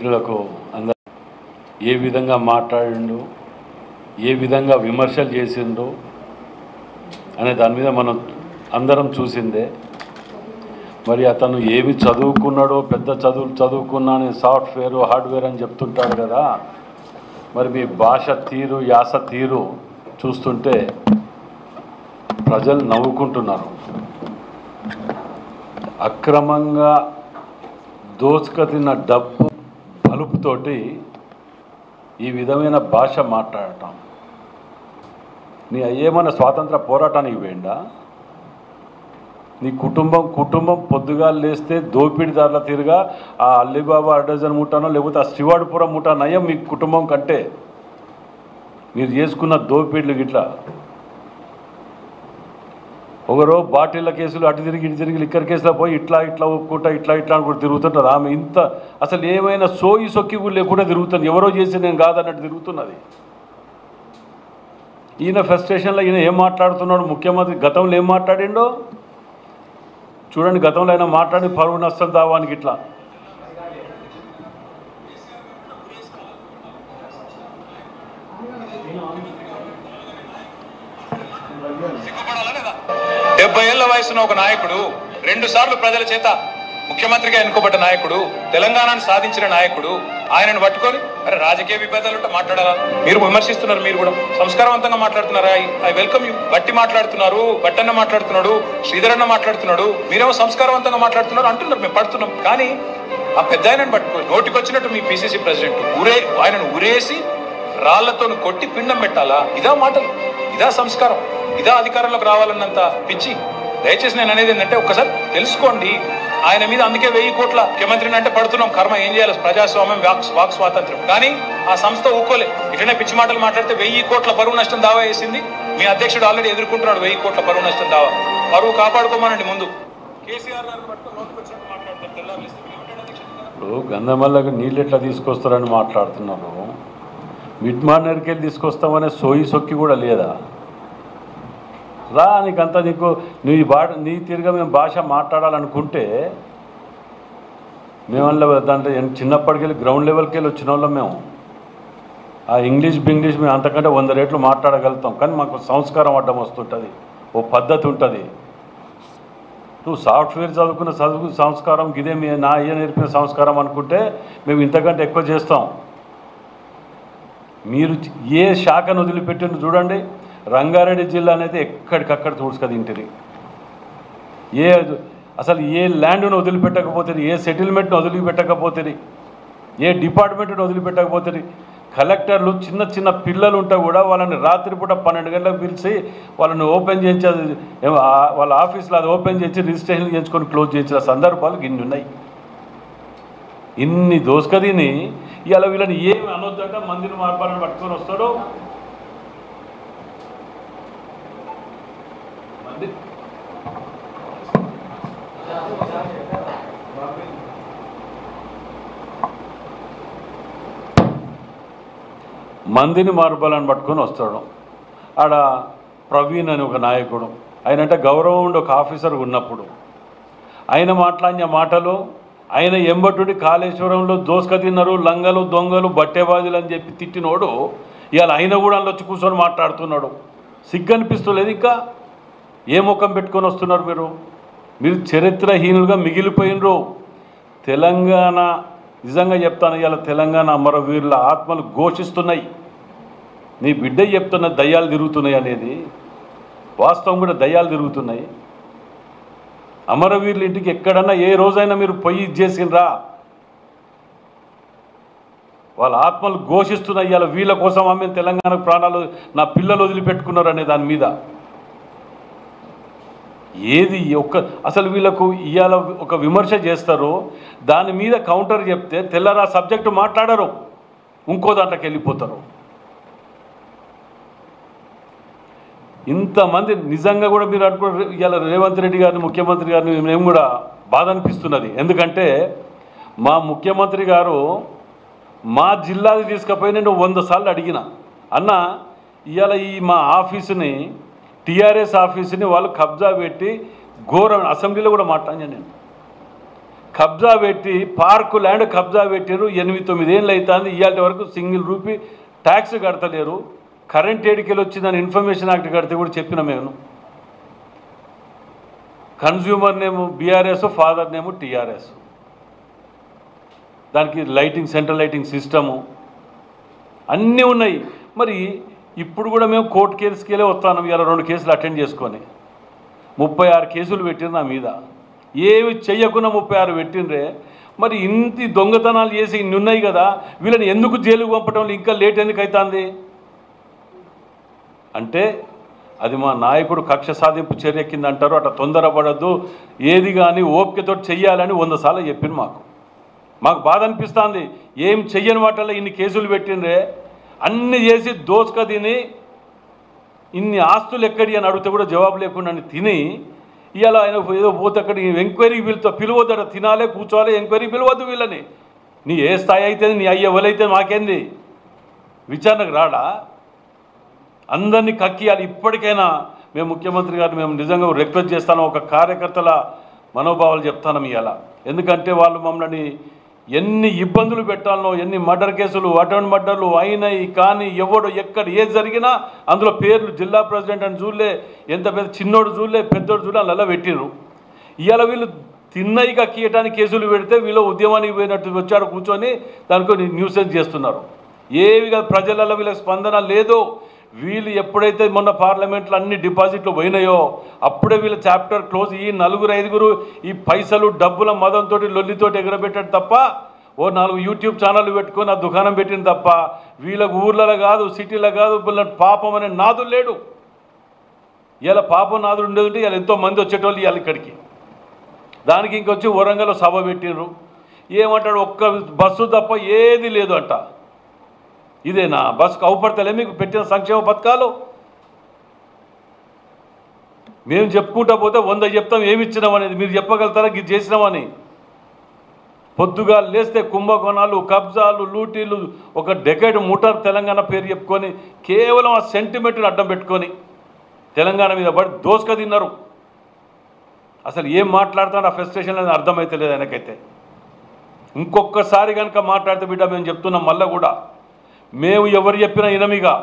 మిత్రులకు అందరూ ఏ విధంగా మాట్లాడిండు, ఏ విధంగా విమర్శలు చేసిండు అనే దాని మీద మనం అందరం చూసిందే. మరి అతను ఏమి చదువుకున్నాడో, పెద్ద చదువుకున్నా అని సాఫ్ట్వేర్ హార్డ్వేర్ అని చెప్తుంటాడు కదా. మరి మీ భాష తీరు, యాస తీరు చూస్తుంటే ప్రజలు నవ్వుకుంటున్నారు. అక్రమంగా దోచుకతిన్న డబ్బు బలుపుతోటి ఈ విధమైన భాష మాట్లాడటం, నీ ఏమైనా స్వాతంత్ర పోరాటానికి పోయిందా? నీ కుటుంబం పొద్దుగా లేస్తే దోపిడీదారుల తీరుగా ఆ అల్లిబాబా అడ్డజన్ ముఠానో లేకపోతే ఆ శ్రీవాడిపురం ముఠా నయం మీ కుటుంబం కంటే. మీరు చేసుకున్న దోపిడీలు గిట్లా ఒకరో బాటిళ్ళ కేసులు అటు తిరిగి ఇటు తిరిగి లిక్కర్ కేసులో పోయి ఇట్లా ఒప్పుకుంటా ఇట్లా అనుకుంటూ తిరుగుతుంటుంది ఆమె. ఇంత అసలు ఏమైనా సోయి సొక్కి కూడా లేకుండా తిరుగుతుంది. ఎవరో చేసి నేను కాదన్నట్టు తిరుగుతున్నది. ఈయన ఫ్రస్ట్రేషన్లో ఈయన ఏం మాట్లాడుతున్నాడు, ముఖ్యమంత్రి గతంలో ఏం మాట్లాడిండో చూడండి. గతంలో ఆయన మాట్లాడి పరువు నష్టం దావానికి ఇట్లా ఏళ్ల వయసున్న ఒక నాయకుడు, 2 సార్లు ప్రజల చేత ముఖ్యమంత్రిగా ఎన్నుకోబడ్డ నాయకుడు, తెలంగాణను సాధించిన నాయకుడు, ఆయనను పట్టుకొని అరే రాజకీయ విభేదాలుంటే మాట్లాడాలా? మీరు విమర్శిస్తున్నారు, మీరు కూడా సంస్కారవంతంగా మాట్లాడుతున్నారు. I welcome you. బట్టి మాట్లాడుతున్నారు, బట్టన్న మాట్లాడుతున్నాడు, శ్రీధరన్న మాట్లాడుతున్నాడు, మీరేమో సంస్కారవంతంగా మాట్లాడుతున్నారు అంటున్నారు. మేము పడుతున్నాం. కానీ ఆ పెద్ద ఆయనను పట్టుకొని నోటికొచ్చినట్టు మీ పిసిసి ప్రెసిడెంట్ ఆయనను ఉరేసి రాళ్లతో కొట్టి పిండం పెట్టాలా? ఇదా మాటలు? ఇదా సంస్కారం? ఇదా అధికారంలోకి రావాలన్నంత పిచ్చి? దయచేసి నేను అనేది ఏంటంటే ఒక్కసారి తెలుసుకోండి. ఆయన మీద అందుకే 1000 కోట్ల ముఖ్యమంత్రిని అంటే పడుతున్నాం. కర్మ ఏం చేయాలి? ప్రజాస్వామ్యం, వాక్ స్వాతంత్రం. కానీ ఆ సంస్థ ఊకోలే. ఇట్లనే పిచ్చి మాటలు మాట్లాడితే 1000 కోట్ల పరువు నష్టం దావా వేసింది. మీ అధ్యక్షుడు ఆల్రెడీ ఎదుర్కొంటున్నాడు 1000 కోట్ల పరువు నష్టం దావా. పరువు కాపాడుకోమనండి ముందు. కేసీఆర్ గారిని పట్టుకొని నోటుకొచ్చినట్టు మాట్లాడతారు. ఇప్పుడు గంధమల్లకు నీళ్ళు ఎట్లా తీసుకొస్తారని మాట్లాడుతున్నారు. మిడ్ మార్నర్కి వెళ్ళి తీసుకొస్తామనే సోయి సొక్కి కూడా లేదా? రా, నీకంతా నీ తీరుగా మేము భాష మాట్లాడాలనుకుంటే మేమల్లా దాంట్లో చిన్నప్పటికెళ్ళి గ్రౌండ్ లెవెల్కి వెళ్ళి వచ్చిన వాళ్ళం మేము. ఆ ఇంగ్లీష్ మేము అంతకంటే 100 రేట్లు మాట్లాడగలుగుతాం. కానీ మాకు సంస్కారం అడ్డం వస్తుంటుంది, ఓ పద్ధతి ఉంటుంది. నువ్వు సాఫ్ట్వేర్ చదువుకున్న సంస్కారం ఇదే నా అయ్య నేర్పిన సంస్కారం అనుకుంటే మేము ఇంతకంటే ఎక్కువ చేస్తాం. మీరు ఏ శాఖను వదిలిపెట్టిన చూడండి. రంగారెడ్డి జిల్లా అనేది ఎక్కడికక్కడ చూసుకదింటిరి. అసలు ఏ ల్యాండ్ను వదిలిపెట్టకపోతే, ఏ సెటిల్మెంట్ను వదిలిపెట్టకపోతే, ఏ డిపార్ట్మెంట్ను వదిలిపెట్టకపోతే, కలెక్టర్లు చిన్న పిల్లలు ఉంటే కూడా వాళ్ళని రాత్రిపూట 12 గంటలకు పిలిచి వాళ్ళని ఓపెన్ చేయించి వాళ్ళ ఆఫీస్లో అది ఓపెన్ చేసి రిజిస్ట్రేషన్ చేయించుకొని క్లోజ్ చేయించిన సందర్భాలు ఇన్ని ఉన్నాయి. ఇన్ని దోసుకదిని ఇలా వీళ్ళని ఏమి అనొద్దంటే మందిని మార్పాలని పట్టుకొని వస్తాడు. మందిని మార్పాలని పట్టుకొని వస్తాడు. ఆడ ప్రవీణ్ అని ఒక నాయకుడు, ఆయనంటే గౌరవం ఉండి ఒక ఆఫీసర్ ఉన్నప్పుడు ఆయన మాట్లాడిన మాటలు, ఆయన ఎంబటుడి కాళేశ్వరంలో దోసుక తిన్నారు, లంగలు దొంగలు బట్టేబాజులు అని చెప్పి తిట్టినోడు ఇవాళ ఆయన కూడా అందులో వచ్చి కూర్చొని మాట్లాడుతున్నాడు. సిగ్గనిపిస్తలేదు? ఇంకా ఏ ముఖం పెట్టుకొని వస్తున్నారు మీరు చరిత్రహీనులుగా మిగిలిపోయినరు. తెలంగాణ నిజంగా చెప్తాను, ఇవాళ తెలంగాణ అమరవీరుల ఆత్మలు ఘోషిస్తున్నాయి. నీ బిడ్డ చెప్తున్న దయ్యాలు తిరుగుతున్నాయి అనేది వాస్తవం. కూడా దయ్యాలు తిరుగుతున్నాయి. అమరవీరుల ఇంటికి ఎక్కడన్నా ఏ రోజైనా మీరు పొయ్యి చేసిండ్రా? వాళ్ళ ఆత్మలు ఘోషిస్తున్నాయి. ఇవాళ వీళ్ళ కోసం ఆమె తెలంగాణ ప్రాణాలు నా పిల్లలు వదిలిపెట్టుకున్నారు అనే దాని మీద ఏది అసలు వీళ్ళకు ఇవాళ ఒక విమర్శ చేస్తారు, దాని మీద కౌంటర్ చెప్తే తెల్లరా సబ్జెక్టు మాట్లాడరు, ఇంకో దాంట్లోకి వెళ్ళిపోతారు. ఇంతమంది నిజంగా కూడా మీరు అనుకున్న ఇవాళ రేవంత్ రెడ్డి గారిని, ముఖ్యమంత్రి గారిని మేము కూడా బాధ అనిపిస్తున్నది. ఎందుకంటే మా ముఖ్యమంత్రి గారు మా జిల్లాది తీసుకుపోయి నేను 100 సార్లు అడిగిన, అన్న ఇవాళ మా ఆఫీసుని, టీఆర్ఎస్ ఆఫీసుని వాళ్ళు కబ్జా పెట్టి ఘోరం, అసెంబ్లీలో కూడా మాట్లాడాను నేను, కబ్జా పెట్టి పార్కు ల్యాండ్ కబ్జా పెట్టారు. 8-9 ఏళ్ళు అవుతుంది. ఇవాళ వరకు సింగిల్ రూపీ ట్యాక్స్ కడతలేరు. కరెంట్ ఏడికెళ్ళి వచ్చిందని ఇన్ఫర్మేషన్ యాక్ట్ కడితే కూడా చెప్పిన మేము. కన్జ్యూమర్ నేము బీఆర్ఎస్, ఫాదర్ నేము టీఆర్ఎస్. దానికి లైటింగ్, సెంట్రల్ లైటింగ్ సిస్టము అన్నీ ఉన్నాయి. మరి ఇప్పుడు కూడా మేము కోర్టు కేసుకెళ్ళే వస్తాను. ఇలా 2 కేసులు అటెండ్ చేసుకొని 36 కేసులు పెట్టిన నా మీద. ఏమి చెయ్యకుండా 36 పెట్టినరే. మరి ఇంటి దొంగతనాలు చేసి ఇన్ని ఉన్నాయి కదా, వీళ్ళని ఎందుకు జైలుకు పంపటం ఇంకా లేట్ ఎందుకు అవుతుంది అంటే అది మా నాయకుడు కక్ష సాధింపు చర్య కింద అంటారు. అట్లా తొందరపడద్దు, ఏది కానీ ఓపికతో చెయ్యాలని 100 సార్లు చెప్పింది. మాకు బాధ అనిపిస్తుంది. ఏం చెయ్యని వాటిల్లో ఇన్ని కేసులు పెట్టినరే. అన్ని చేసి దోసుక తిని ఇన్ని ఆస్తులు ఎక్కడి అని అడిగితే కూడా జవాబు లేకుండా తిని ఇవాళ ఆయన ఏదో పోతే అక్కడ ఎంక్వైరీకి పిలవద్దు. తినాలే, కూర్చోవాలి, ఎంక్వైరీకి పిలవద్దు వీళ్ళని. నీ ఏ స్థాయి అయితే నీ అయ్య ఎవరైతే మాకేంది, విచారణకు రాడా? అందరినీ కక్కియాలి. ఇప్పటికైనా మేము ముఖ్యమంత్రి గారు మేము నిజంగా రిక్వెస్ట్ చేస్తాను. ఒక కార్యకర్తల మనోభావాలు చెప్తాను ఇవాళ. ఎందుకంటే వాళ్ళు మమ్మల్ని ఎన్ని ఇబ్బందులు పెట్టాలనో, ఎన్ని మర్డర్ కేసులు, అటెండ్ మర్డర్లు అయినాయి. కానీ ఎవడు ఎక్కడ ఏది జరిగినా అందులో పేర్లు జిల్లా ప్రెసిడెంట్ అని చూడలే, ఎంత పెద్ద చిన్నోడు చూడలే, పెద్దోడు చూడలే, అలా పెట్టిర్రు. ఇవాళ వీళ్ళు తిన్నయి కక్కియటానికి కేసులు పెడితే వీళ్ళు ఉద్యమానికి పోయినట్టు వచ్చాడు కూర్చొని దానికి న్యూసెన్స్ చేస్తున్నారు. ఏవి కాదు, ప్రజలలో వీళ్ళకి స్పందన లేదు. వీళ్ళు ఎప్పుడైతే మొన్న పార్లమెంట్లో అన్ని డిపాజిట్లు పోయినాయో అప్పుడే వీళ్ళ చాప్టర్ క్లోజ్. ఈ 4-5 ఈ పైసలు డబ్బుల మదంతో లొల్లితోటి ఎగరబెట్టాడు తప్ప, ఓ 4 యూట్యూబ్ ఛానళ్ళు పెట్టుకొని ఆ దుకాణం పెట్టింది తప్ప వీళ్ళకు ఊర్లలో కాదు, సిటీలో కాదు, వీళ్ళ పాపం అనే నాదులు లేడు. ఇలా పాపం నాదులు ఉండేది. ఇలా ఎంతో మంది వచ్చేటోళ్ళు ఇవాళ ఇక్కడికి. దానికి ఇంకొచ్చి వరంగల్లో సభ పెట్టిండ్రు. ఏమంటాడు, ఒక్క బస్సు తప్ప ఏది లేదు అంట. ఇదేనా బస్సుకు అవపడతలే మీకు పెట్టిన సంక్షేమ పథకాలు? మేము చెప్పుకుంటా పోతే 100 చెప్తాం ఏమి ఇచ్చినామనేది. మీరు చెప్పగలుగుతారా ఇది చేసినామని? పొద్దుగా లేస్తే కుంభకోణాలు, కబ్జాలు, లూటీలు, ఒక డెకేడ్ ముఠార్ తెలంగాణ పేరు చెప్పుకొని కేవలం ఆ సెంటిమెంట్ని అడ్డం పెట్టుకొని తెలంగాణ మీద పడి దోసుక తిన్నారు. అసలు ఏం మాట్లాడుతాడు ఆ ఫ్రస్ట్రేషన్ అనేది అర్థమైతే లేదు ఆయనకైతే. ఇంకొకసారి కనుక మాట్లాడితే బిడ్డ మేము చెప్తున్నాం మళ్ళీ కూడా, మేము ఎవరు చెప్పినా ఇనమిగా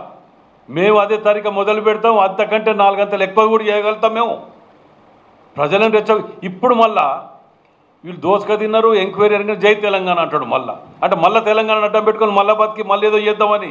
మేము అదే తారీఖు మొదలు పెడతాం. అంతకంటే 4 గంటలు ఎక్కువ కూడా చేయగలుగుతాం మేము. ప్రజలను ఇప్పుడు మళ్ళా వీళ్ళు దోసుక తిన్నారు, ఎంక్వైరీ అడిగిన జై తెలంగాణ అంటాడు మళ్ళా. అంటే మళ్ళీ తెలంగాణ అడ్డం పెట్టుకొని మళ్ళీ బతికి మళ్ళీ ఏదో చేద్దామని